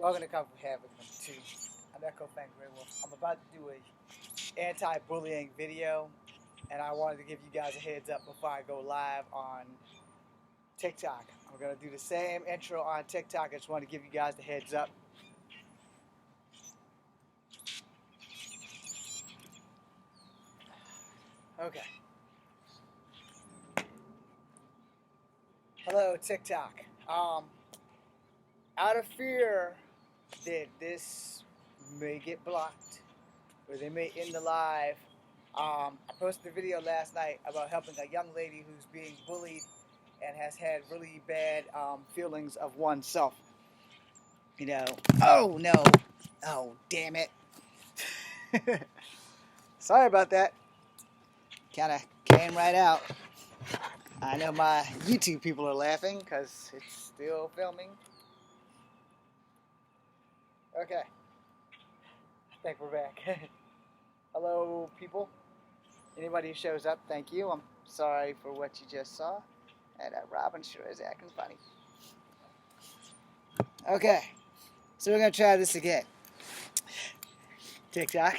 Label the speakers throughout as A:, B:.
A: Welcome to Kung Fu Havoc number 2. I'm Echo Fang Grey Wolf. I'm about to do a anti-bullying video, and I wanted to give you guys a heads up before I go live on TikTok. I'm going to do the same intro on TikTok. I just want to give you guys the heads up. Okay. Hello, TikTok. Out of fear that this may get blocked or they may end the live, I posted a video last night about helping a young lady who's being bullied and has had really bad feelings of oneself. You know, oh no, oh damn it. Sorry about that. Kind of came right out. I know my YouTube people are laughing because it's still filming. Okay. I think we're back. Hello, people. Anybody who shows up, thank you. I'm sorry for what you just saw. And Robin sure is acting funny. Okay. So we're going to try this again. TikTok.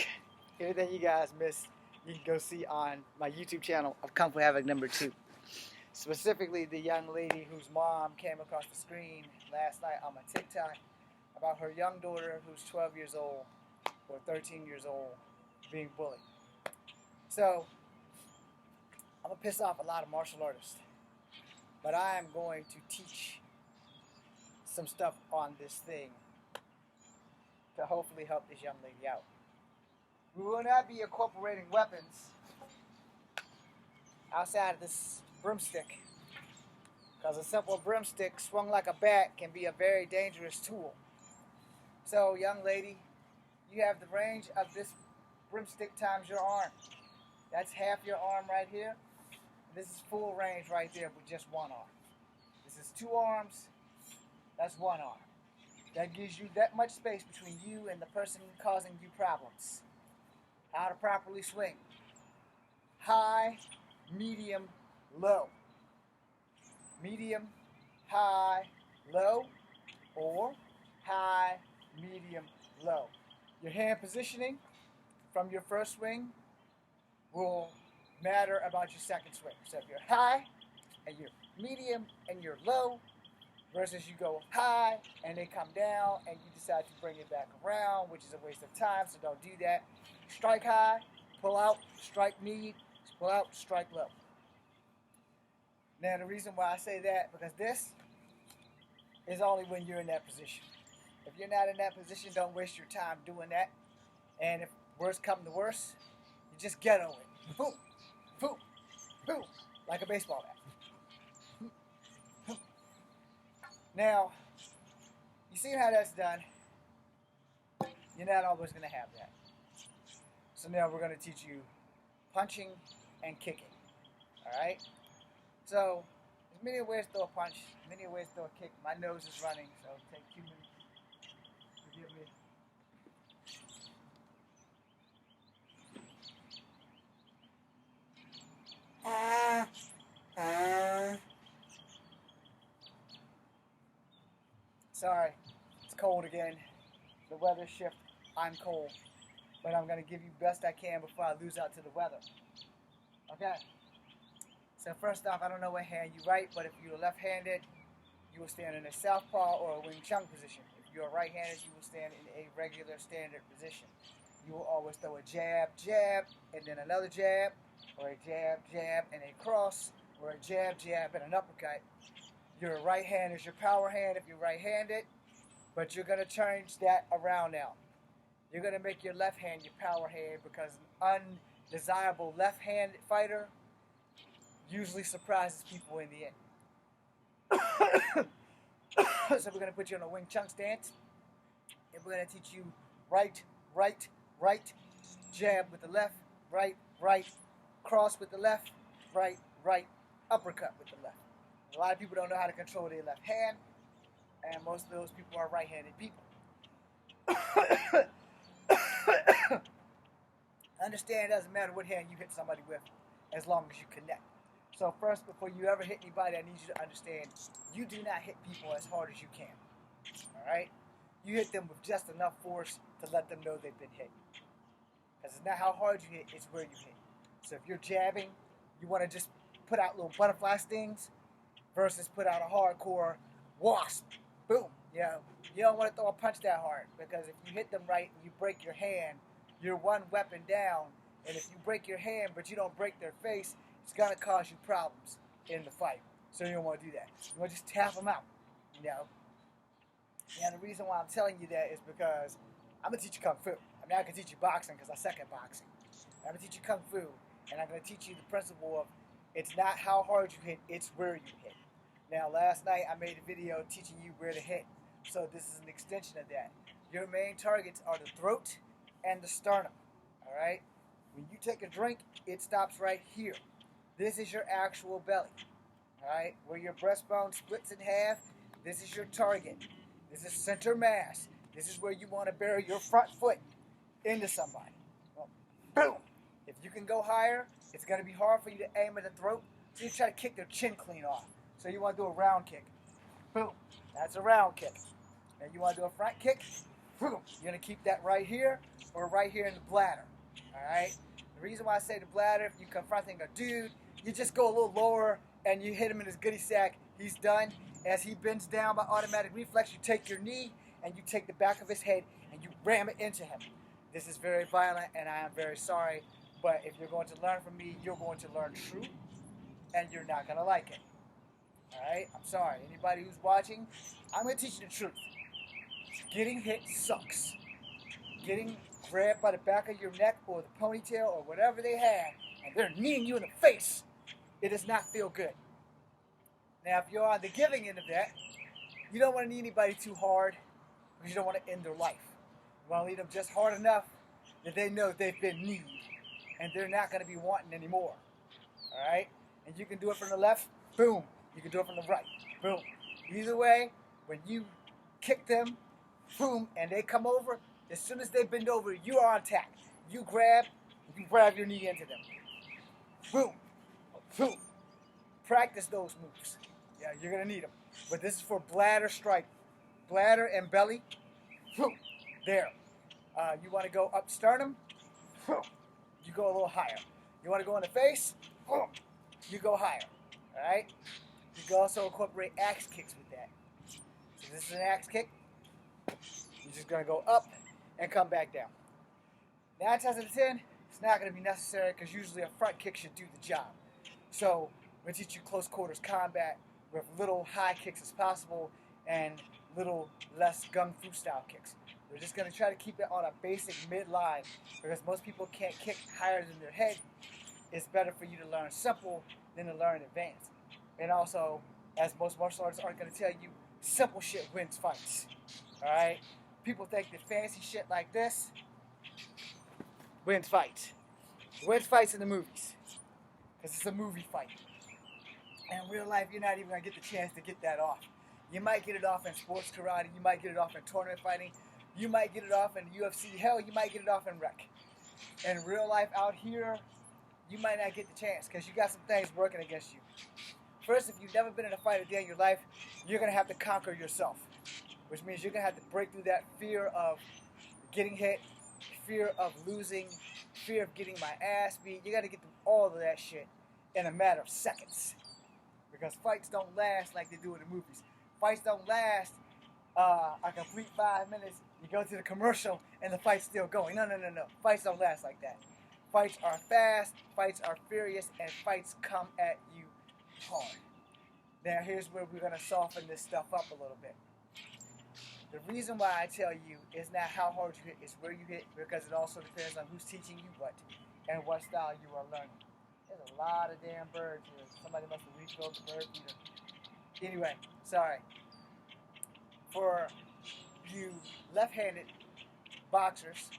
A: Anything you guys missed, you can go see on my YouTube channel of Kung Fu Havoc number 2. Specifically, the young lady whose mom came across the screen last night on my TikTok about her young daughter who's 12 years old or 13 years old being bullied. So, I'm going to piss off a lot of martial artists, but I am going to teach some stuff on this thing to hopefully help this young lady out. We will not be incorporating weapons outside of this broomstick, because a simple broomstick swung like a bat can be a very dangerous tool. So, young lady, you have the range of this broomstick times your arm. That's half your arm right here. This is full range right there with just one arm. This is 2 arms. That's 1 arm. That gives you that much space between you and the person causing you problems. How to properly swing. High, medium, low. Medium, high, low, or high, medium, low. Your hand positioning from your first swing will matter about your second swing. So if you're high and you're medium and you're low versus you go high and they come down and you decide to bring it back around, which is a waste of time, so don't do that. Strike high, pull out, strike mid, pull out, strike low. Now the reason why I say that, because this is only when you're in that position. If you're not in that position, don't waste your time doing that. And if worse come to worse, you just get on it. Boom, boom, boom, like a baseball bat. Now, you see how that's done? You're not always going to have that. So now we're going to teach you punching and kicking. Alright? So, there's many ways to throw a punch, many ways to throw a kick. My nose is running, so take 2 minutes. Forgive me. Sorry, it's cold again. The weather shift, I'm cold. But I'm going to give you best I can before I lose out to the weather. Okay? So first off, I don't know what hand you right, but if you're left-handed, you will stand in a southpaw or a Wing Chun position. If you're right-handed, you will stand in a regular standard position. You will always throw a jab, jab, and then another jab, or a jab, jab, and a cross, or a jab, jab, and an uppercut. Your right hand is your power hand if you're right-handed, but you're going to change that around now. You're going to make your left hand your power hand, because an undesirable left-handed fighter usually surprises people in the end. So we're going to put you in a Wing Chun stance, and we're going to teach you right, right, right, jab with the left, right, right, cross with the left, right, right, uppercut with the left. A lot of people don't know how to control their left hand, and most of those people are right-handed people. Understand it doesn't matter what hand you hit somebody with, as long as you connect. So first, before you ever hit anybody, I need you to understand, you do not hit people as hard as you can. Alright? you hit them with just enough force to let them know they've been hit. Because it's not how hard you hit, it's where you hit. So if you're jabbing, you want to just put out little butterfly stings versus put out a hardcore wasp. Boom. You know, you don't want to throw a punch that hard, because if you hit them right and you break your hand, you're one weapon down. And if you break your hand but you don't break their face, it's going to cause you problems in the fight. So you don't want to do that. You want to just tap them out, you know. And the reason why I'm telling you that is because I'm going to teach you Kung Fu. I'm not going to teach you boxing because I suck at boxing. I'm going to teach you Kung Fu, and I'm going to teach you the principle of it's not how hard you hit, it's where you hit. Now, last night I made a video teaching you where to hit. So this is an extension of that. Your main targets are the throat and the sternum. All right? When you take a drink, it stops right here. This is your actual belly. All right? Where your breastbone splits in half, this is your target. This is center mass. This is where you want to bury your front foot into somebody. Well, boom! If you can go higher, it's going to be hard for you to aim at the throat, so you try to kick their chin clean off. So you want to do a round kick. Boom. That's a round kick. And you want to do a front kick. Boom. You're going to keep that right here or right here in the bladder. All right? The reason why I say the bladder, if you're confronting a dude, you just go a little lower and you hit him in his goodie sack. He's done. As he bends down by automatic reflex, you take your knee and you take the back of his head and you ram it into him. This is very violent and I am very sorry. But if you're going to learn from me, you're going to learn truth and you're not going to like it. Alright? I'm sorry. Anybody who's watching, I'm going to teach you the truth. Getting hit sucks. Getting grabbed by the back of your neck or the ponytail or whatever they have, and they're kneeing you in the face, it does not feel good. Now, if you're on the giving end of that, you don't want to knee anybody too hard because you don't want to end their life. You want to lead them just hard enough that they know they've been kneed and they're not going to be wanting anymore. Alright? And you can do it from the left, boom. You can do it from the right. Boom. Either way, when you kick them, boom, and they come over, as soon as they bend over, you are on attack. You grab your knee into them. Boom. Boom. Practice those moves. Yeah, you're going to need them. But this is for bladder strike. Bladder and belly. Boom. There. You want to go up sternum? Boom. You go a little higher. You want to go in the face? Boom. You go higher. All right? You can also incorporate axe kicks with that. So this is an axe kick. You're just going to go up and come back down. 9 times out of 10, it's not going to be necessary because usually a front kick should do the job. So we're going to teach you close quarters combat with little high kicks as possible and little less gung fu style kicks. We're just going to try to keep it on a basic midline because most people can't kick higher than their head. It's better for you to learn simple than to learn advanced. And also, as most martial artists aren't going to tell you, simple shit wins fights. Alright? People think that fancy shit like this wins fights. It wins fights in the movies. Because it's a movie fight. And in real life, you're not even going to get the chance to get that off. You might get it off in sports karate. You might get it off in tournament fighting. You might get it off in UFC. Hell, you might get it off in rec. In real life out here, you might not get the chance because you got some things working against you. First, if you've never been in a fight a day in your life, you're going to have to conquer yourself. Which means you're going to have to break through that fear of getting hit, fear of losing, fear of getting my ass beat. You got to get through all of that shit in a matter of seconds. Because fights don't last like they do in the movies. Fights don't last a complete 5 minutes. You go to the commercial and the fight's still going. No. Fights don't last like that. Fights are fast, fights are furious, and fights come at you hard. Now here's where we're going to soften this stuff up a little bit. The reason why I tell you is not how hard you hit, it's where you hit, because it also depends on who's teaching you what and what style you are learning. There's a lot of damn birds here. Somebody must have refilled the bird feeder. Anyway, sorry. For you left-handed boxers,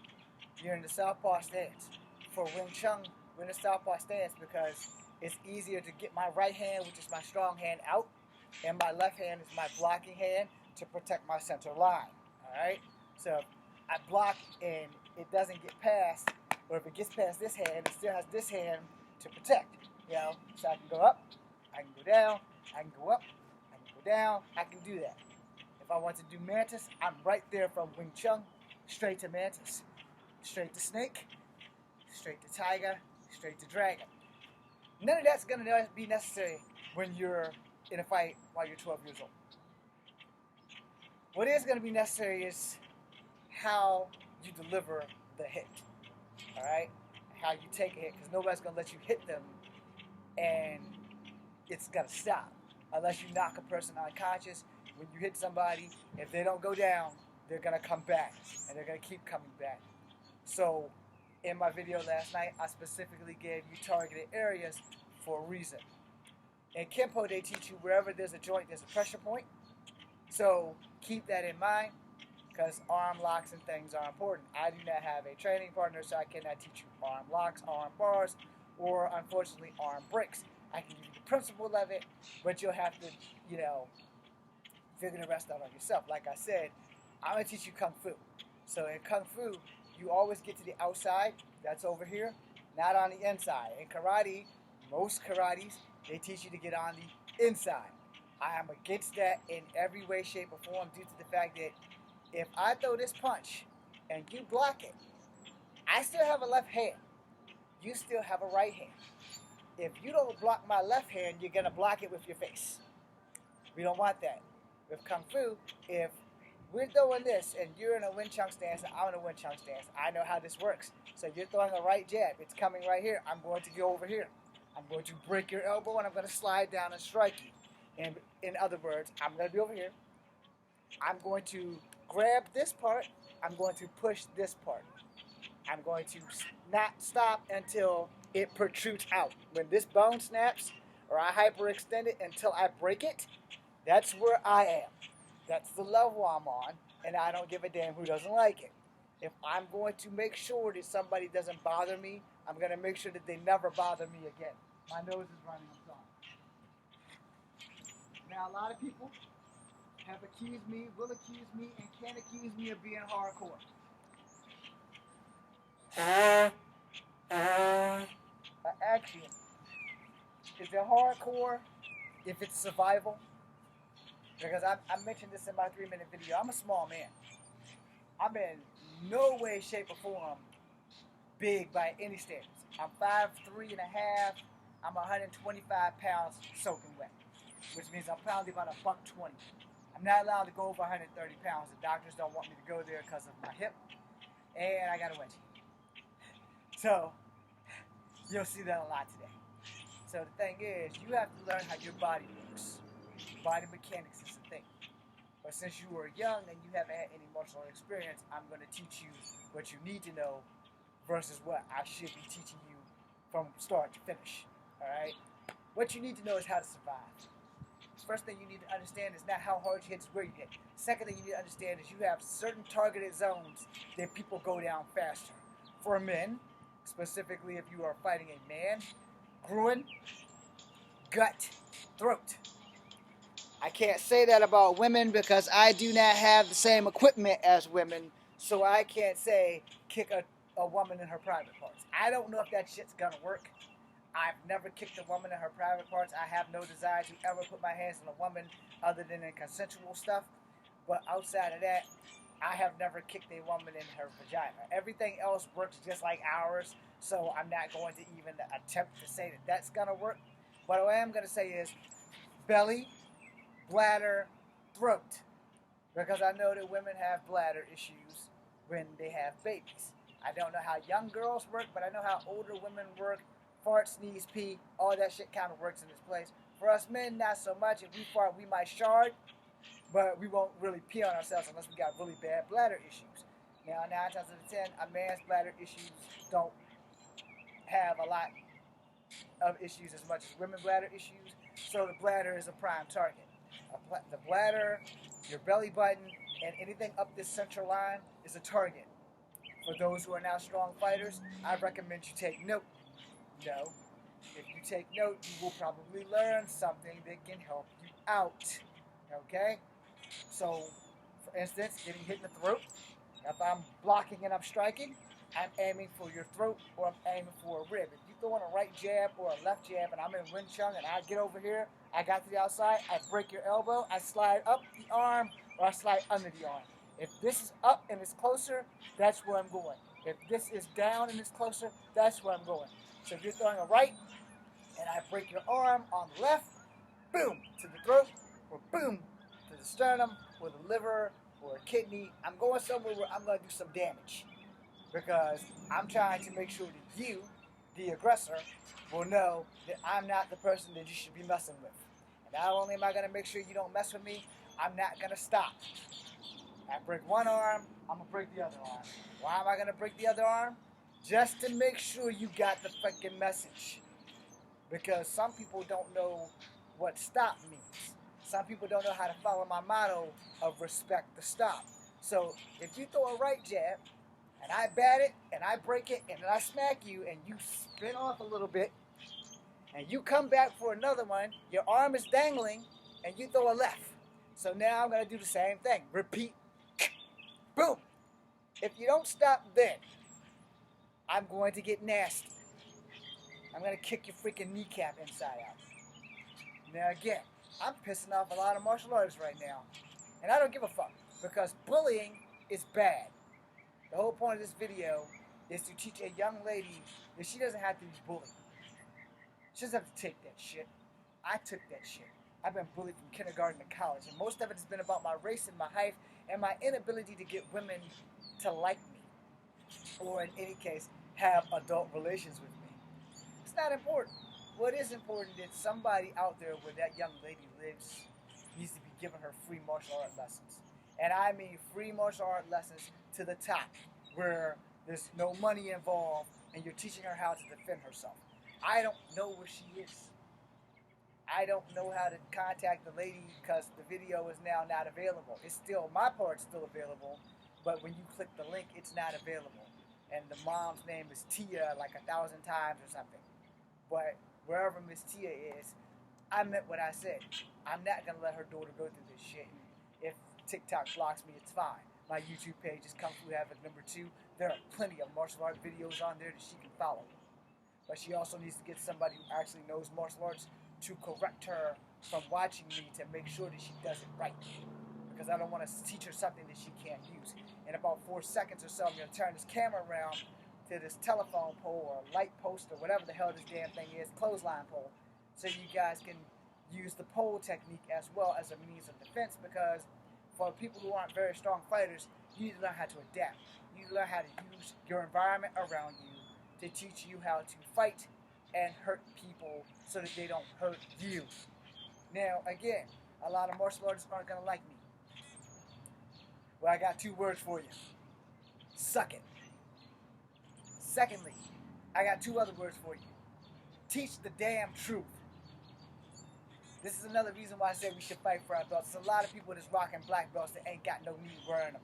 A: you're in the southpaw stance. For Wing Chun, we're in the southpaw stance because it's easier to get my right hand, which is my strong hand, out, and my left hand is my blocking hand to protect my center line. Alright? So I block and it doesn't get past, or if it gets past this hand, it still has this hand to protect. You know? So I can go up, I can go down, I can go up, I can go down, I can do that. If If I want to do mantis, I'm right there from Wing Chun, straight to mantis, straight to snake, straight to tiger, straight to dragon. None of that's going to be necessary when you're in a fight while you're 12 years old. What is going to be necessary is how you deliver the hit, all right? How you take a hit, because nobody's going to let you hit them and it's going to stop unless you knock a person unconscious. When you hit somebody, if they don't go down, they're going to come back, and they're going to keep coming back. So in my video last night, I specifically gave you targeted areas for a reason. In Kenpo, they teach you wherever there's a joint, there's a pressure point. So keep that in mind, because arm locks and things are important. I do not have a training partner, so I cannot teach you arm locks, arm bars, or unfortunately arm breaks. I can give you the principle of it, but you'll have to, figure the rest out on yourself. Like I said, I'm going to teach you Kung Fu. So in Kung Fu, you always get to the outside, that's over here, not on the inside. In karate, most karates, they teach you to get on the inside. I am against that in every way, shape, or form due to the fact that if I throw this punch and you block it, I still have a left hand. You still have a right hand. If you don't block my left hand, you're going to block it with your face. We don't want that. With Kung Fu, if we're throwing this and you're in a Wing Chun stance and I'm in a Wing Chun stance, I know how this works. So you're throwing a right jab. It's coming right here. I'm going to go over here. I'm going to break your elbow and I'm going to slide down and strike you. And in other words, I'm going to be over here. I'm going to grab this part. I'm going to push this part. I'm going to not stop until it protrudes out. When this bone snaps or I hyperextend it until I break it, that's where I am. That's the level I'm on, and I don't give a damn who doesn't like it. If I'm going to make sure that somebody doesn't bother me, I'm going to make sure that they never bother me again. My nose is running, I'm sorry. Now, a lot of people have accused me, will accuse me, and can accuse me of being hardcore. Action. Is it hardcore if it's survival? Because I mentioned this in my 3-minute video. I'm a small man. I'm in no way, shape, or form big by any standards. I'm 5'3 and a half. I'm 125 pounds soaking wet, which means I'm probably about $120. I'm not allowed to go over 130 pounds. The doctors don't want me to go there because of my hip, and I got a wedgie. So you'll see that a lot today. So the thing is, you have to learn how your body works. Body mechanics is a thing. But since you were young and you haven't had any martial art experience, I'm going to teach you what you need to know versus what I should be teaching you from start to finish. Alright? What you need to know is how to survive. The first thing you need to understand is not how hard you hit, it's where you hit. Second thing you need to understand is you have certain targeted zones that people go down faster. For men, specifically if you are fighting a man, groin, gut, throat. I can't say that about women because I do not have the same equipment as women, so I can't say kick a woman in her private parts. I don't know if that shit's gonna work. I've never kicked a woman in her private parts. I have no desire to ever put my hands on a woman other than in consensual stuff. But outside of that, I have never kicked a woman in her vagina. Everything else works just like ours, so I'm not going to even attempt to say that that's gonna work. What I am gonna say is belly, bladder, throat, because I know that women have bladder issues when they have babies. I don't know how young girls work, but I know how older women work. Fart, sneeze, pee, all that shit kind of works in this place. For us men, not so much. If we fart, we might shard, but we won't really pee on ourselves unless we got really bad bladder issues. Now, 9 times out of 10, a man's bladder issues don't have a lot of issues as much as women's bladder issues, so the bladder is a prime target. The bladder, your belly button, and anything up this central line is a target. For those who are now strong fighters, I recommend you take note. No. If you take note, you will probably learn something that can help you out. Okay? So, for instance, getting hit in the throat. If I'm blocking and I'm striking, I'm aiming for your throat or I'm aiming for a rib. If you throw in a right jab or a left jab and I'm in Wing Chun and I get over here, I got to the outside, I break your elbow, I slide up the arm or I slide under the arm. If this is up and it's closer, that's where I'm going. If this is down and it's closer, that's where I'm going. So if you're throwing a right and I break your arm on the left, boom, to the throat, or boom, to the sternum, or the liver, or a kidney, I'm going somewhere where I'm going to do some damage. Because I'm trying to make sure that you, the aggressor, will know that I'm not the person that you should be messing with. And not only am I going to make sure you don't mess with me, I'm not going to stop. I break one arm, I'm going to break the other arm. Why am I going to break the other arm? Just to make sure you got the freaking message. Because some people don't know what stop means. Some people don't know how to follow my motto of respect the stop. So if you throw a right jab, and I bat it, and I break it, and then I smack you, and you spin off a little bit, and you come back for another one, your arm is dangling, and you throw a left. So now I'm going to do the same thing. Repeat. Boom. If you don't stop then, I'm going to get nasty. I'm going to kick your freaking kneecap inside out. Now again, I'm pissing off a lot of martial artists right now. And I don't give a fuck, because bullying is bad. The whole point of this video is to teach a young lady that she doesn't have to be bullied. She doesn't have to take that shit. I took that shit. I've been bullied from kindergarten to college, and most of it has been about my race and my height and my inability to get women to like me, or in any case, have adult relations with me. It's not important. What is important is somebody out there where that young lady lives needs to be giving her free martial art lessons. And I mean free martial art lessons to the top, where there's no money involved and you're teaching her how to defend herself. I don't know where she is. I don't know how to contact the lady because the video is now not available. It's still, my part's still available, but when you click the link, it's not available. And the mom's name is Tia like 1,000 times or something. But wherever Miss Tia is, I meant what I said. I'm not going to let her daughter go through this shit. If TikTok blocks me, it's fine. My YouTube page is Kung Fu Havoc #2. There are plenty of martial art videos on there that she can follow. But she also needs to get somebody who actually knows martial arts to correct her from watching me to make sure that she does it right. Because I don't want to teach her something that she can't use. In about 4 seconds or so, I'm going to turn this camera around to this telephone pole or light post or whatever the hell this damn thing is, clothesline pole, so you guys can use the pole technique as well as a means of defense, because for people who aren't very strong fighters, you need to learn how to adapt. You need to learn how to use your environment around you to teach you how to fight and hurt people so that they don't hurt you. Now, again, a lot of martial artists aren't going to like me. Well, I got 2 words for you. Suck it. Secondly, I got 2 other words for you. Teach the damn truth. This is another reason why I say we should fight for our belts. There's a lot of people that's rocking black belts that ain't got no need wearing them.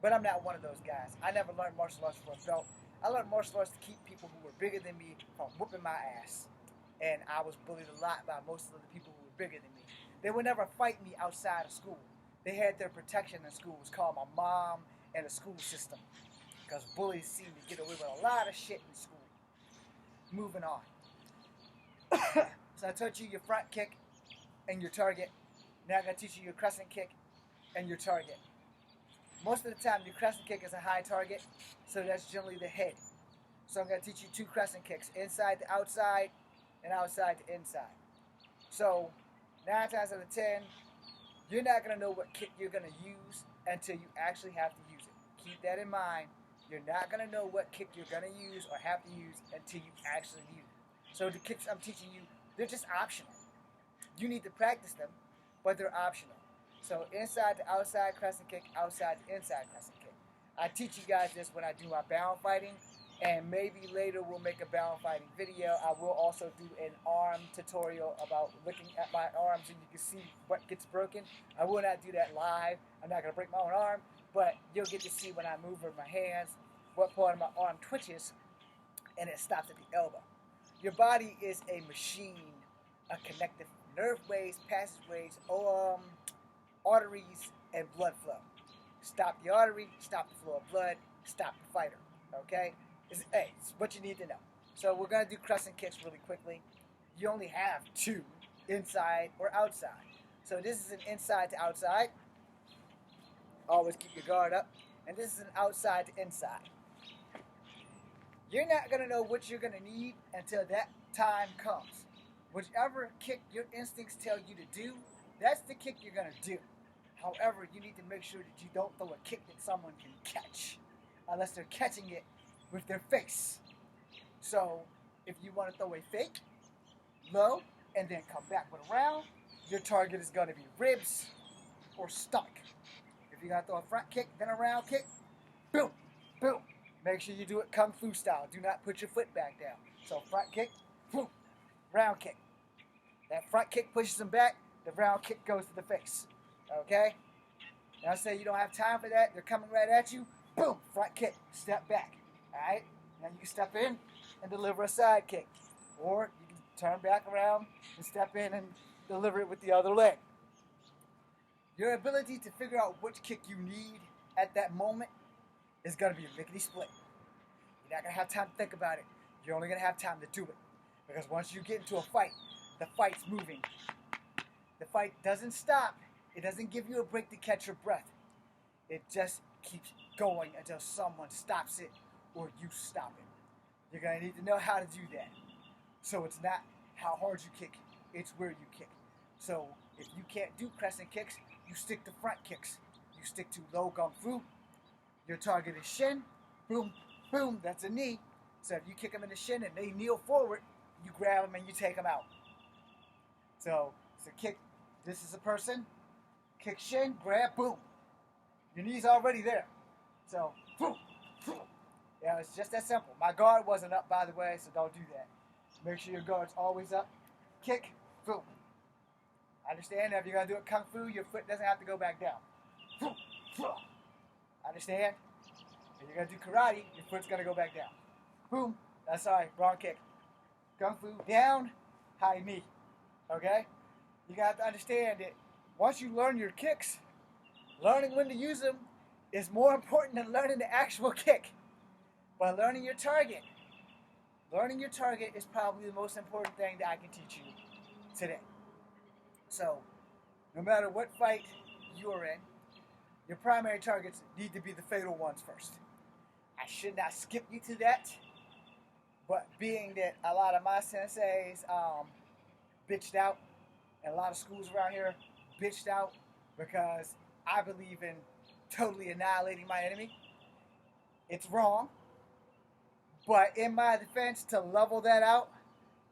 A: But I'm not one of those guys. I never learned martial arts for a belt. I learned martial arts to keep people who were bigger than me from whooping my ass. And I was bullied a lot by most of the people who were bigger than me. They would never fight me outside of school. They had their protection in school. It was called my mom and the school system. Because bullies seem to get away with a lot of shit in school. Moving on. So I taught you your front kick and your target. Now I'm going to teach you your crescent kick and your target. Most of the time, your crescent kick is a high target, so that's generally the head. So I'm going to teach you 2 crescent kicks, inside to outside and outside to inside. So 9 times out of 10, you're not going to know what kick you're going to use until you actually have to use it. Keep that in mind. You're not going to know what kick you're going to use or have to use until you actually use it. So the kicks I'm teaching you, they're just optional. You need to practice them, but they're optional. So inside to outside crescent kick, outside to inside crescent kick. I teach you guys this when I do my bound fighting, and maybe later we'll make a bound fighting video. I will also do an arm tutorial about looking at my arms and you can see what gets broken. I will not do that live. I'm not going to break my own arm, but you'll get to see when I move with my hands what part of my arm twitches and it stops at the elbow. Your body is a machine, a connective nerve ways, passageways, arteries, and blood flow. Stop the artery, stop the flow of blood, stop the fighter. Okay? It's what you need to know. So we're going to do crescent kicks really quickly. You only have 2, inside or outside. So this is an inside to outside. Always keep your guard up. And this is an outside to inside. You're not going to know what you're going to need until that time comes. Whichever kick your instincts tell you to do, that's the kick you're going to do. However, you need to make sure that you don't throw a kick that someone can catch, unless they're catching it with their face. So, if you want to throw a fake, low, and then come back with a round, your target is going to be ribs or stomach. If you got to throw a front kick, then a round kick, boom, boom. Make sure you do it Kung Fu style. Do not put your foot back down. So front kick, boom, round kick. That front kick pushes them back, the round kick goes to the face. Okay? Now say you don't have time for that, they're coming right at you, boom, front kick, step back. Alright? Now you can step in and deliver a side kick. Or you can turn back around and step in and deliver it with the other leg. Your ability to figure out which kick you need at that moment is going to be lickety split. You're not going to have time to think about it. You're only going to have time to do it. Because once you get into a fight, the fight's moving. The fight doesn't stop. It doesn't give you a break to catch your breath. It just keeps going until someone stops it or you stop it. You're going to need to know how to do that. So it's not how hard you kick, it's where you kick. So if you can't do crescent kicks, you stick to front kicks. You stick to low Kung Fu. Your target is shin, boom, boom, that's a knee. So if you kick them in the shin and they kneel forward, you grab them and you take them out. So it's a kick, this is a person, kick shin, grab, boom. Your knee's already there. So, boom, boom. Yeah, it's just that simple. My guard wasn't up, by the way, so don't do that. Make sure your guard's always up. Kick, boom. Understand that if you're going to do it Kung Fu, your foot doesn't have to go back down. Boom, boom. Understand? If you're going to do karate, your foot's going to go back down. Boom. That's sorry, wrong kick. Kung Fu, down, high knee. Okay? You got to understand that once you learn your kicks, learning when to use them is more important than learning the actual kick. But learning your target is probably the most important thing that I can teach you today. So, no matter what fight you are in, your primary targets need to be the fatal ones first. I should not skip you to that, but being that a lot of my senseis bitched out, and a lot of schools around here bitched out because I believe in totally annihilating my enemy, it's wrong. But in my defense, to level that out,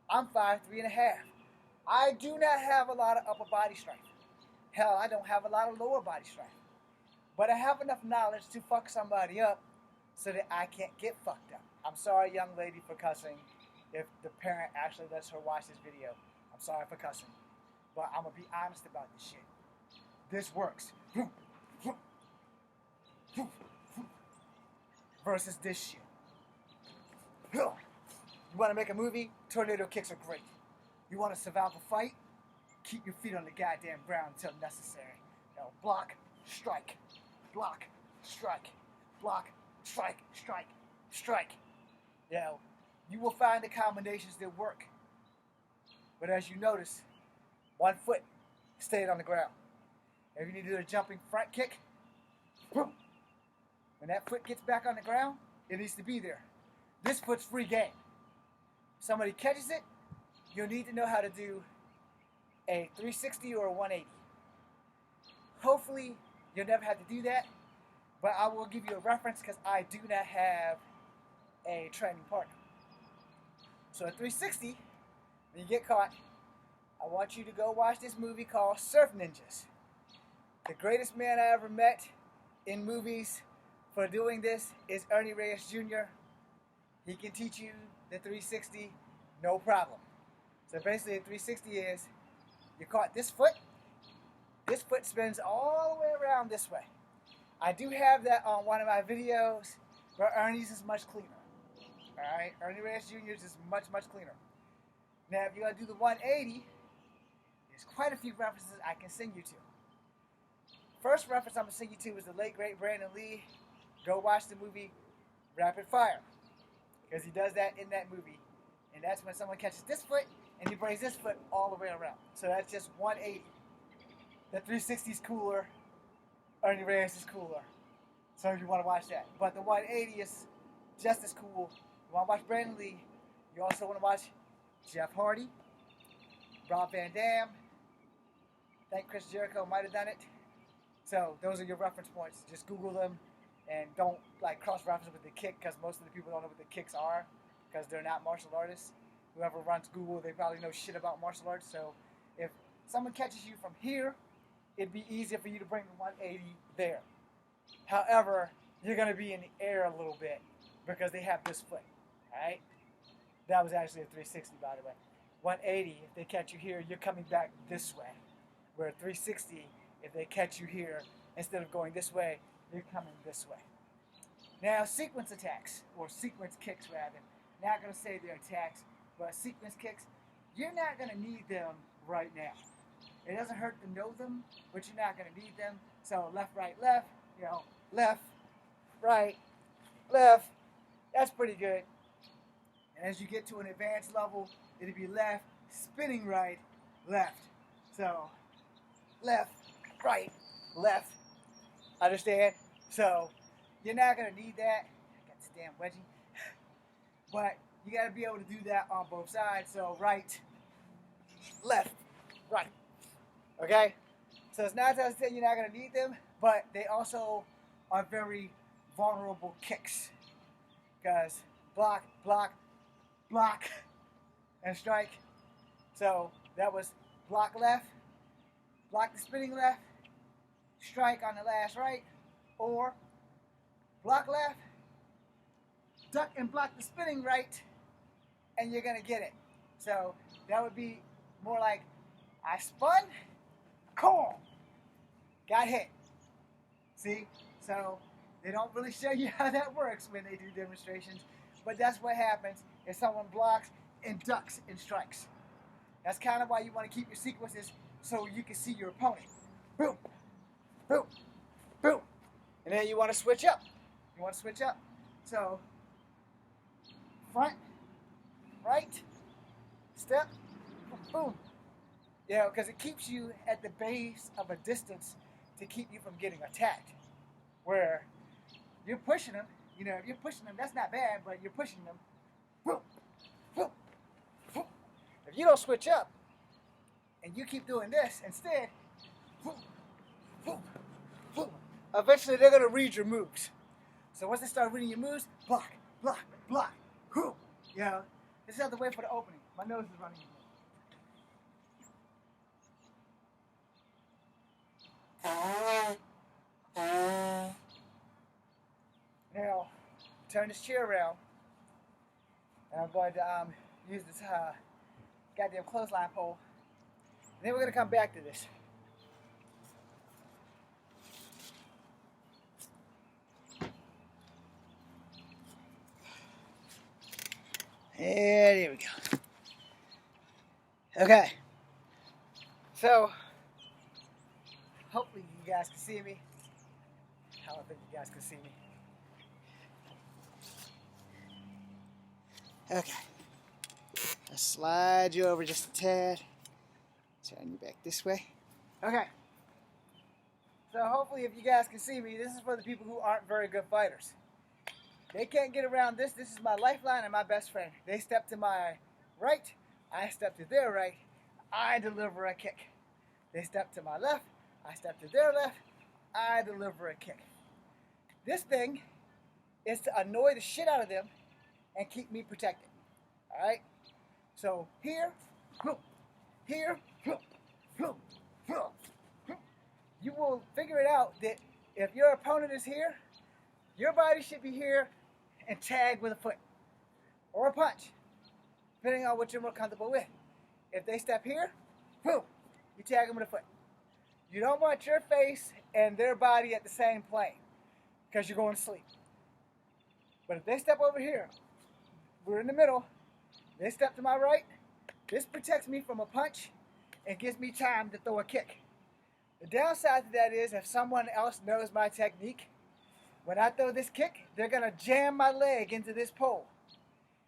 A: I'm 5'3.5". I do not have a lot of upper body strength. Hell, I don't have a lot of lower body strength. But I have enough knowledge to fuck somebody up so that I can't get fucked up. I'm sorry, young lady, for cussing. If the parent actually lets her watch this video, I'm sorry for cussing. But I'm going to be honest about this shit. This works. Versus this shit. You want to make a movie? Tornado kicks are great. You want to survive a fight? Keep your feet on the goddamn ground until necessary. You know, block, strike, block, strike, block, strike, strike, strike. You know, you will find the combinations that work. But as you notice, one foot stayed on the ground. If you need to do a jumping front kick, boom. When that foot gets back on the ground, it needs to be there. This foot's free game. If somebody catches it, you'll need to know how to do a 360 or a 180. Hopefully, you'll never have to do that, but I will give you a reference because I do not have a training partner. So at 360, when you get caught, I want you to go watch this movie called Surf Ninjas. The greatest man I ever met in movies for doing this is Ernie Reyes Jr. He can teach you the 360, no problem. So basically, a 360 is, you caught this foot spins all the way around this way. I do have that on one of my videos, but Ernie's is much cleaner. Alright, Ernie Reyes Jr.'s is much, much cleaner. Now, if you want to do the 180, there's quite a few references I can send you to. First reference I'm going to send you to is the late, great Brandon Lee. Go watch the movie Rapid Fire, because he does that in that movie. And that's when someone catches this foot, and he brings this foot all the way around. So that's just 180. The 360 is cooler. Ernie Reyes is cooler. So you want to watch that. But the 180 is just as cool. You want to watch Brandon Lee. You also want to watch Jeff Hardy, Rob Van Dam. I think Chris Jericho might have done it. So those are your reference points. Just Google them and don't like cross-reference with the kick because most of the people don't know what the kicks are because they're not martial artists. Whoever runs Google, they probably know shit about martial arts. So if someone catches you from here, it'd be easier for you to bring the 180 there. However, you're going to be in the air a little bit because they have this foot. Alright? That was actually a 360, by the way. 180, if they catch you here, you're coming back this way. Where 360, if they catch you here, instead of going this way, you're coming this way. Now, sequence attacks, or sequence kicks rather. Not going to say they're attacks, but sequence kicks, you're not going to need them right now. It doesn't hurt to know them, but you're not going to need them. So left, right, left, left, right, left. That's pretty good. And as you get to an advanced level, it'll be left, spinning right, left. So left, right, left. Understand? So you're not going to need that. I got this damn wedgie. But you got to be able to do that on both sides. So right, left, right. Okay? So it's not that you're not going to need them, but they also are very vulnerable kicks. Because block, block, block, and strike. So that was block left, block the spinning left, strike on the last right, or block left, duck and block the spinning right, and you're going to get it. So that would be more like I spun, call, got hit. See? So they don't really show you how that works when they do demonstrations, but that's what happens if someone blocks and ducks and strikes. That's kind of why you want to keep your sequences so you can see your opponent. Boom, boom, boom. And then you want to switch up. You want to switch up. So front, right, step, boom. Because it keeps you at the base of a distance to keep you from getting attacked. Where you're pushing them, if you're pushing them, that's not bad, but you're pushing them. Boom, boom, boom. If you don't switch up and you keep doing this instead, boom, boom, boom, eventually they're going to read your moves. So once they start reading your moves, block, block, block, boom. This is the way for the opening. My nose is running. Now, turn this chair around, and I'm going to use this goddamn clothesline pole. And then we're going to come back to this. And here we go. Okay. So, hopefully you guys can see me. I don't think you guys can see me. Okay. Let's slide you over just a tad. Turn you back this way. Okay. So hopefully if you guys can see me, this is for the people who aren't very good fighters. They can't get around this. This is my lifeline and my best friend. They step to my right. I step to their right. I deliver a kick. They step to my left. I step to their left. I deliver a kick. This thing is to annoy the shit out of them and keep me protected. Alright? So here, here, you will figure it out that if your opponent is here, your body should be here and tag with a foot or a punch, depending on what you're more comfortable with. If they step here, boom, you tag them with a foot. You don't want your face and their body at the same plane because you're going to sleep. But if they step over here, we're in the middle, they step to my right, this protects me from a punch and gives me time to throw a kick. The downside to that is if someone else knows my technique, when I throw this kick, they're going to jam my leg into this pole.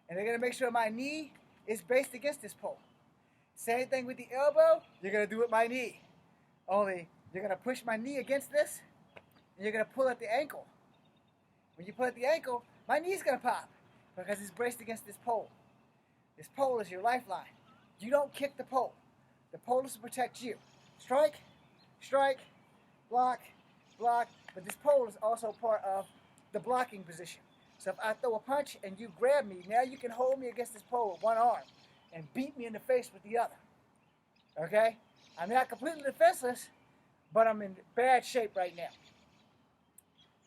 A: And they're going to make sure my knee is based against this pole. Same thing with the elbow, you're going to do with my knee. Only you're going to push my knee against this, and you're going to pull at the ankle. When you pull at the ankle, my knee's going to pop because it's braced against this pole. This pole is your lifeline. You don't kick the pole. The pole is to protect you. Strike, strike, block, block. But this pole is also part of the blocking position. So if I throw a punch and you grab me, now you can hold me against this pole with one arm and beat me in the face with the other. Okay? I'm not completely defenseless, but I'm in bad shape right now.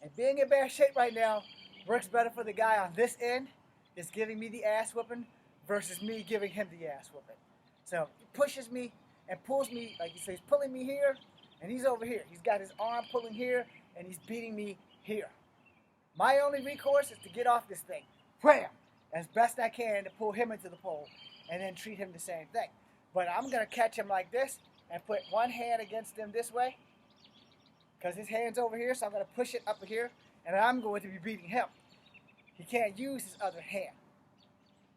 A: And being in bad shape right now works better for the guy on this end that's giving me the ass whooping versus me giving him the ass whooping. So he pushes me and pulls me, like he says, he's pulling me here, and he's over here. He's got his arm pulling here, and he's beating me here. My only recourse is to get off this thing, wham, as best I can to pull him into the pole, and then treat him the same thing. But I'm going to catch him like this and put one hand against him this way, because his hand's over here, so I'm going to push it up here, and I'm going to be beating him. He can't use his other hand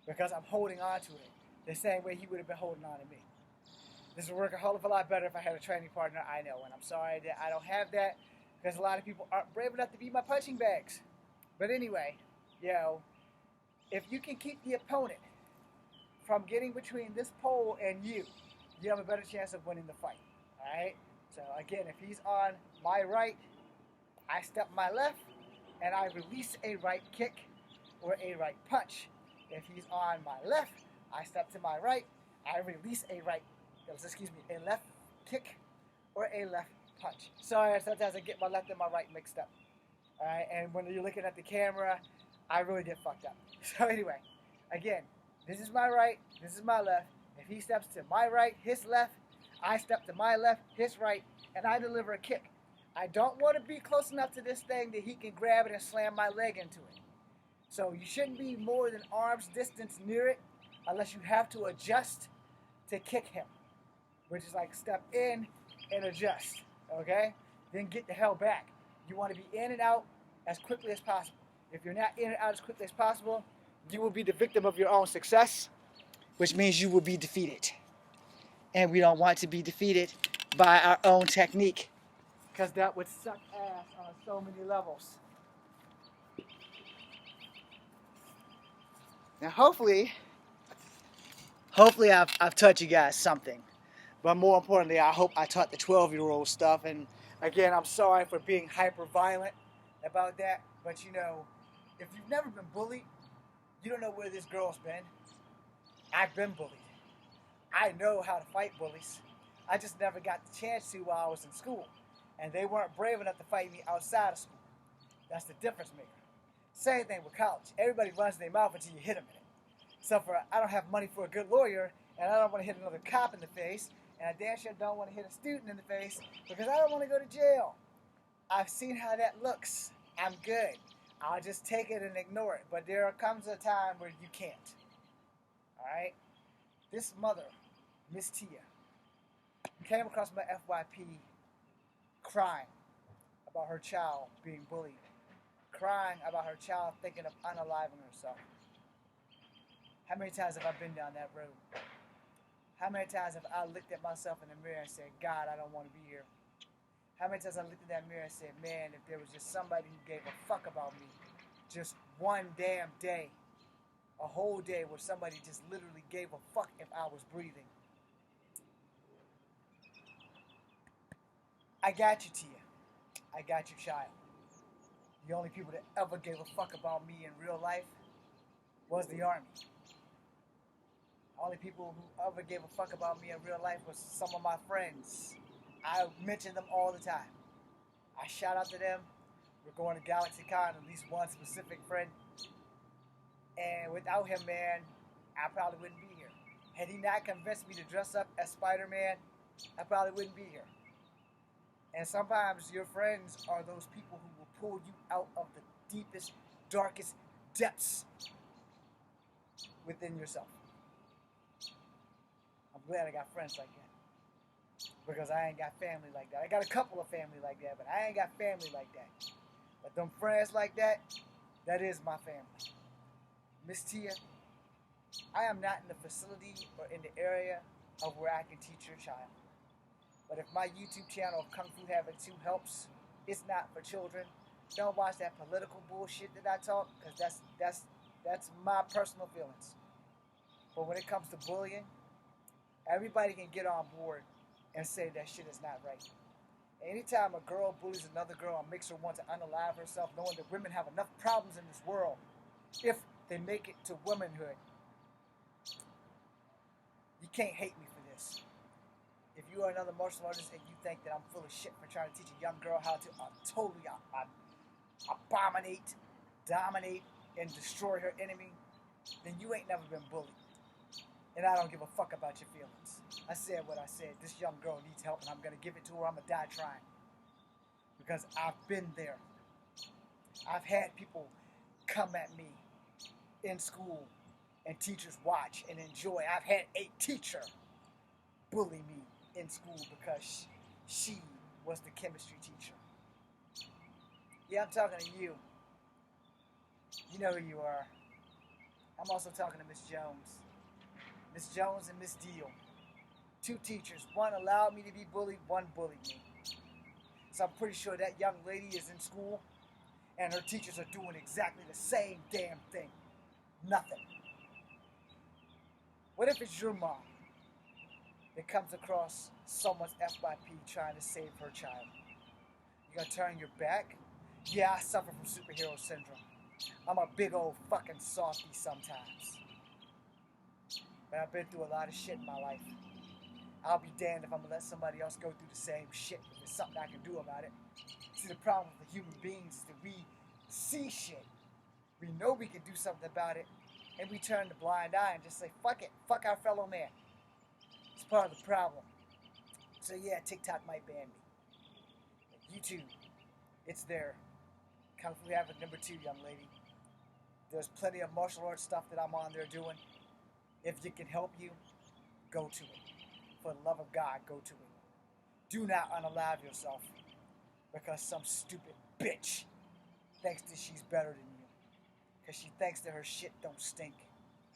A: because I'm holding on to it the same way he would have been holding on to me. This would work a whole of a lot better if I had a training partner, I know, and I'm sorry that I don't have that because a lot of people aren't brave enough to be my punching bags. But anyway, if you can keep the opponent from getting between this pole and you have a better chance of winning the fight. All right? So again, if he's on my right, I step my left, and I release a right kick or a right punch. If he's on my left, I step to my right, I release a left kick or a left punch. Sorry, sometimes I get my left and my right mixed up. All right, and when you're looking at the camera, I really get fucked up. So anyway, again, this is my right, this is my left. If he steps to my right, his left, I step to my left, his right, and I deliver a kick. I don't want to be close enough to this thing that he can grab it and slam my leg into it. So you shouldn't be more than arm's distance near it unless you have to adjust to kick him, which is like step in and adjust, okay? Then get the hell back. You want to be in and out as quickly as possible. If you're not in and out as quickly as possible, you will be the victim of your own success, which means you will be defeated. And we don't want to be defeated by our own technique, because that would suck ass on so many levels. Now hopefully I've taught you guys something. But more importantly, I hope I taught the 12-year-old stuff. And again, I'm sorry for being hyper violent about that. But if you've never been bullied, you don't know where this girl's been. I've been bullied. I know how to fight bullies. I just never got the chance to while I was in school. And they weren't brave enough to fight me outside of school. That's the difference maker. Same thing with college. Everybody runs their mouth until you hit them in it. So I don't have money for a good lawyer, and I don't want to hit another cop in the face, and I damn sure don't want to hit a student in the face because I don't want to go to jail. I've seen how that looks. I'm good. I'll just take it and ignore it. But there comes a time where you can't. All right? This mother, Miss Tia, came across my FYP crying about her child being bullied, crying about her child thinking of unaliving herself. How many times have I been down that road? How many times have I looked at myself in the mirror and said, God, I don't want to be here? How many times I looked at that mirror and said, man, if there was just somebody who gave a fuck about me, just one damn day, a whole day where somebody just literally gave a fuck if I was breathing. I got you, Tia. I got you, child. The only people that ever gave a fuck about me in real life was the Army. The only people who ever gave a fuck about me in real life was some of my friends. I mention them all the time. I shout out to them. We're going to GalaxyCon, at least one specific friend. And without him, man, I probably wouldn't be here. Had he not convinced me to dress up as Spider-Man, I probably wouldn't be here. And sometimes your friends are those people who will pull you out of the deepest, darkest depths within yourself. I'm glad I got friends like that. Because I ain't got family like that. I got a couple of family like that, but I ain't got family like that. But them friends like that, that is my family. Miss Tia, I am not in the facility or in the area of where I can teach your child. But if my YouTube channel of Kung Fu Habit 2 helps, It's not for children. Don't watch that political bullshit that I talk, because that's my personal feelings. But when it comes to bullying, everybody can get on board and say that shit is not right. Anytime a girl bullies another girl and makes her want to unalive herself, knowing that women have enough problems in this world, if they make it to womanhood, you can't hate me for this. If you are another martial artist and you think that I'm full of shit for trying to teach a young girl how to totally abominate, dominate, and destroy her enemy, then you ain't never been bullied. And I don't give a fuck about your feelings. I said what I said. This young girl needs help, and I'm going to give it to her. I'm going to die trying. Because I've been there. I've had people come at me in school, and teachers watch and enjoy. I've had a teacher bully me in school because she was the chemistry teacher. Yeah, I'm talking to you. You know who you are. I'm also talking to Miss Jones. Miss Jones and Miss Deal. Two teachers. One allowed me to be bullied, one bullied me. So I'm pretty sure that young lady is in school and her teachers are doing exactly the same damn thing. Nothing. What if it's your mom that comes across someone's FYP trying to save her child? You gonna turn your back? Yeah, I suffer from superhero syndrome. I'm a big old fucking softie sometimes. But I've been through a lot of shit in my life. I'll be damned if I'm gonna let somebody else go through the same shit if there's something I can do about it. See, the problem with the human beings is that we see shit. We know we can do something about it, and we turn the blind eye and just say, fuck it, fuck our fellow man. It's part of the problem. So yeah, TikTok might ban me. YouTube, it's there. Kung Fu Havoc #2, young lady. There's plenty of martial arts stuff that I'm on there doing. If it can help you, go to it. For the love of God, go to it. Do not unalive yourself because some stupid bitch thinks that she's better than you. Because she thinks that her shit don't stink.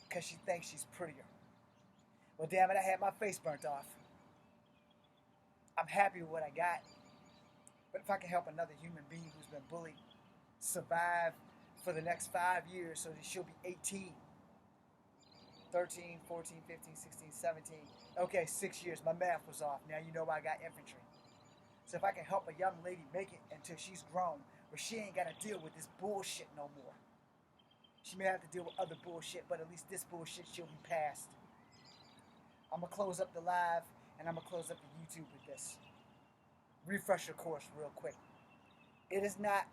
A: Because she thinks she's prettier. Well, damn it, I had my face burnt off. I'm happy with what I got. But if I can help another human being who's been bullied survive for the next 5 years so that she'll be 18, 13, 14, 15, 16, 17. Okay, 6 years. My math was off. Now you know I got infantry. So if I can help a young lady make it until she's grown, where she ain't got to deal with this bullshit no more. She may have to deal with other bullshit, but at least this bullshit she'll be past. I'm going to close up the live, and I'm going to close up the YouTube with this. Refresh your course real quick. It is not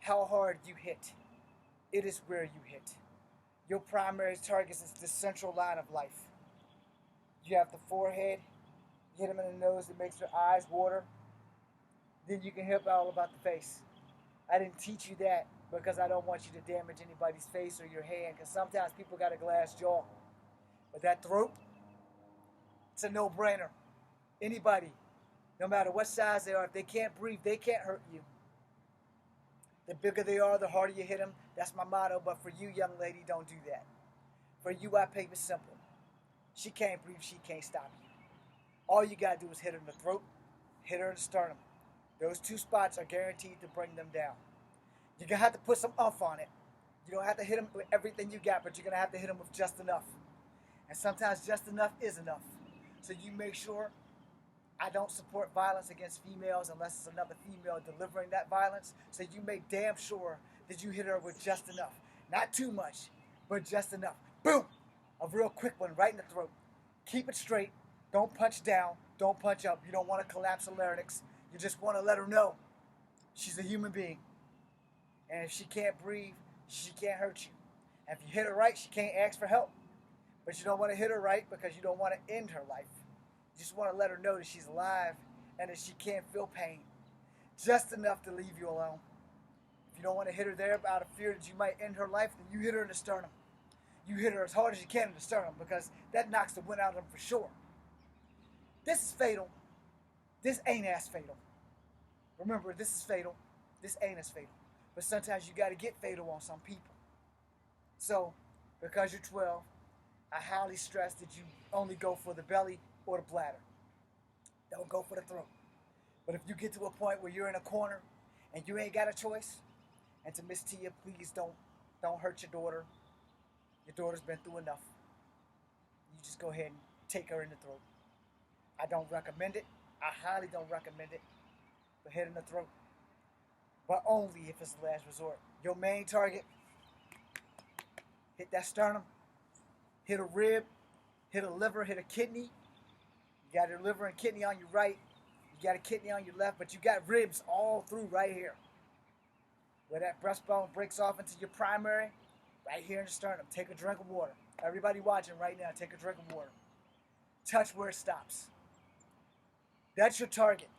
A: how hard you hit. It is where you hit. Your primary target is the central line of life. You have the forehead, you hit them in the nose, it makes their eyes water. Then you can help all about the face. I didn't teach you that because I don't want you to damage anybody's face or your hand, because sometimes people got a glass jaw. But that throat, it's a no-brainer. Anybody, no matter what size they are, if they can't breathe, they can't hurt you. The bigger they are, the harder you hit them. That's my motto. But for you, young lady, don't do that. For you, I play it simple. She can't breathe. She can't stop you. All you got to do is hit her in the throat, hit her in the sternum. Those two spots are guaranteed to bring them down. You're going to have to put some oomph on it. You don't have to hit them with everything you got, but you're going to have to hit them with just enough. And sometimes just enough is enough. So you make sure I don't support violence against females unless it's another female delivering that violence. So you make damn sure that you hit her with just enough. Not too much, but just enough. Boom! A real quick one right in the throat. Keep it straight. Don't punch down. Don't punch up. You don't want to collapse the larynx. You just want to let her know she's a human being. And if she can't breathe, she can't hurt you. And if you hit her right, she can't ask for help. But you don't want to hit her right because you don't want to end her life. You just want to let her know that she's alive and that she can't feel pain. Just enough to leave you alone. If you don't want to hit her there out of fear that you might end her life, then you hit her in the sternum. You hit her as hard as you can in the sternum because that knocks the wind out of them for sure. This is fatal. This ain't as fatal. Remember, this is fatal. This ain't as fatal. But sometimes you got to get fatal on some people. So, because you're 12, I highly stress that you only go for the belly or the bladder. Don't go for the throat. But if you get to a point where you're in a corner and you ain't got a choice, and to Miss Tia, please don't hurt your daughter. Your daughter's been through enough. You just go ahead and take her in the throat. I don't recommend it. I highly don't recommend it. But hit in the throat. But only if it's the last resort. Your main target, hit that sternum, hit a rib, hit a liver, hit a kidney. You got your liver and kidney on your right. You got a kidney on your left, but you got ribs all through right here. Where that breastbone breaks off into your primary, right here in the sternum. Take a drink of water. Everybody watching right now, take a drink of water. Touch where it stops. That's your target.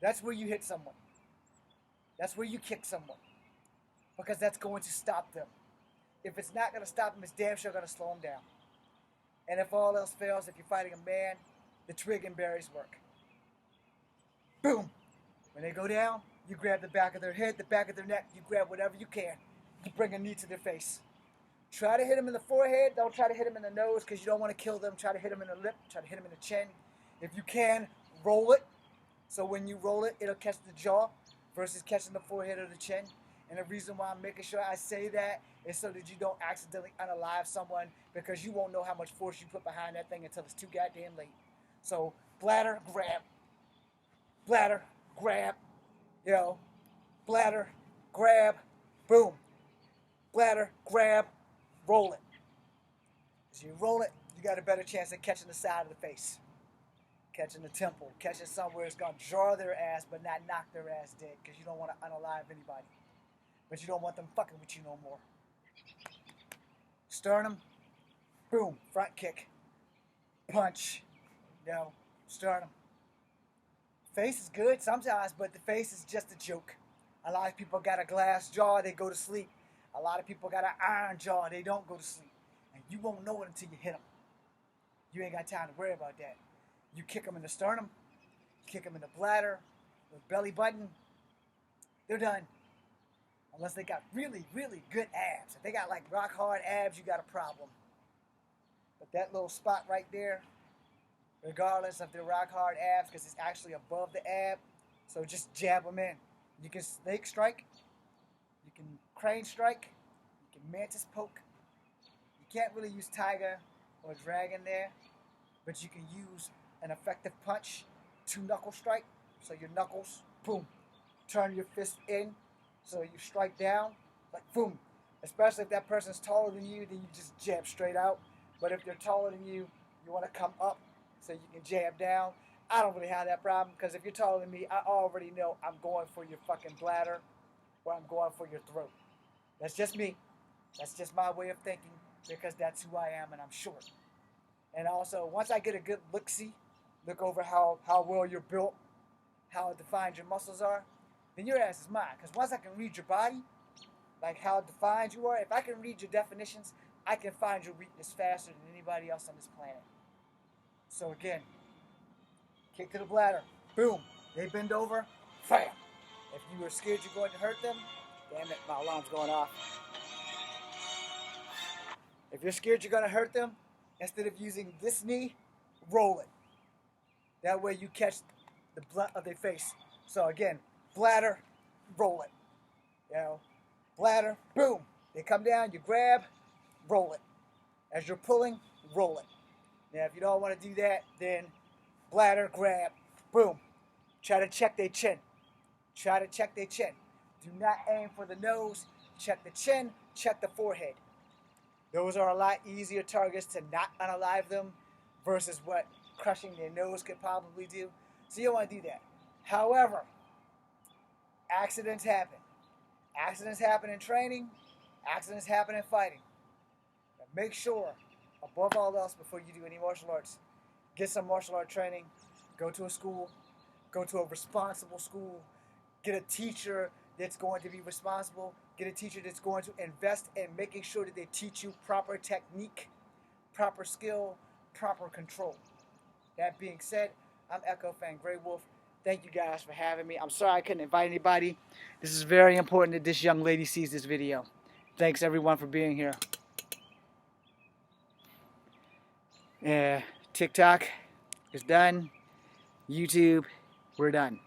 A: That's where you hit someone. That's where you kick someone. Because that's going to stop them. If it's not going to stop them, it's damn sure going to slow them down. And if all else fails, if you're fighting a man, the twig and berries work. Boom! When they go down, you grab the back of their head, the back of their neck, you grab whatever you can. You bring a knee to their face. Try to hit them in the forehead. Don't try to hit them in the nose because you don't want to kill them. Try to hit them in the lip. Try to hit them in the chin. If you can, roll it. So when you roll it, it'll catch the jaw versus catching the forehead or the chin. And the reason why I'm making sure I say that is so that you don't accidentally unalive someone, because you won't know how much force you put behind that thing until it's too goddamn late. So bladder, grab. Bladder, grab. Bladder, grab. Boom. Bladder, grab. Roll it. As you roll it, you got a better chance at catching the side of the face. Catching the temple. Catching somewhere it's going to jar their ass but not knock their ass dead, because you don't want to unalive anybody. But you don't want them fucking with you no more. Sternum. Boom. Front kick. Punch. Sternum. Face is good sometimes, but the face is just a joke. A lot of people got a glass jaw, they go to sleep. A lot of people got an iron jaw, they don't go to sleep. And you won't know it until you hit them. You ain't got time to worry about that. You kick them in the sternum, kick them in the bladder, the belly button, they're done. Unless they got really, really good abs. If they got like rock hard abs, you got a problem. But that little spot right there, regardless of their rock hard abs, because it's actually above the ab, so just jab them in. You can snake strike, you can crane strike, you can mantis poke. You can't really use tiger or dragon there, but you can use an effective punch, 2-knuckle strike. So your knuckles, boom, turn your fist in, so you strike down, like boom. Especially if that person's taller than you, then you just jab straight out. But if they're taller than you, you want to come up so you can jab down. I don't really have that problem, because if you're taller than me, I already know I'm going for your fucking bladder or I'm going for your throat. That's just me. That's just my way of thinking, because that's who I am and I'm short. And also, once I get a good look-see, look over how well you're built, how defined your muscles are, then your ass is mine. Because once I can read your body, like how defined you are, if I can read your definitions, I can find your weakness faster than anybody else on this planet. So again, kick to the bladder, boom, they bend over, bam. If you were scared you're going to hurt them, damn it, my alarm's going off. If you're scared you're going to hurt them, instead of using this knee, roll it. That way you catch the blunt of their face. So again, bladder, roll it. Bladder, boom. They come down, you grab, roll it. As you're pulling, roll it. Now, if you don't want to do that, then bladder, grab, boom. Try to check their chin. Try to check their chin. Do not aim for the nose. Check the chin, check the forehead. Those are a lot easier targets to not unalive them versus what crushing their nose could probably do. So you don't want to do that. However, accidents happen. Accidents happen in training. Accidents happen in fighting. But make sure, above all else, before you do any martial arts, get some martial art training. Go to a school. Go to a responsible school. Get a teacher that's going to be responsible. Get a teacher that's going to invest in making sure that they teach you proper technique, proper skill, proper control. That being said, I'm Echo Fan Grey Wolf. Thank you guys for having me. I'm sorry I couldn't invite anybody. This is very important that this young lady sees this video. Thanks everyone for being here. TikTok is done. YouTube, we're done.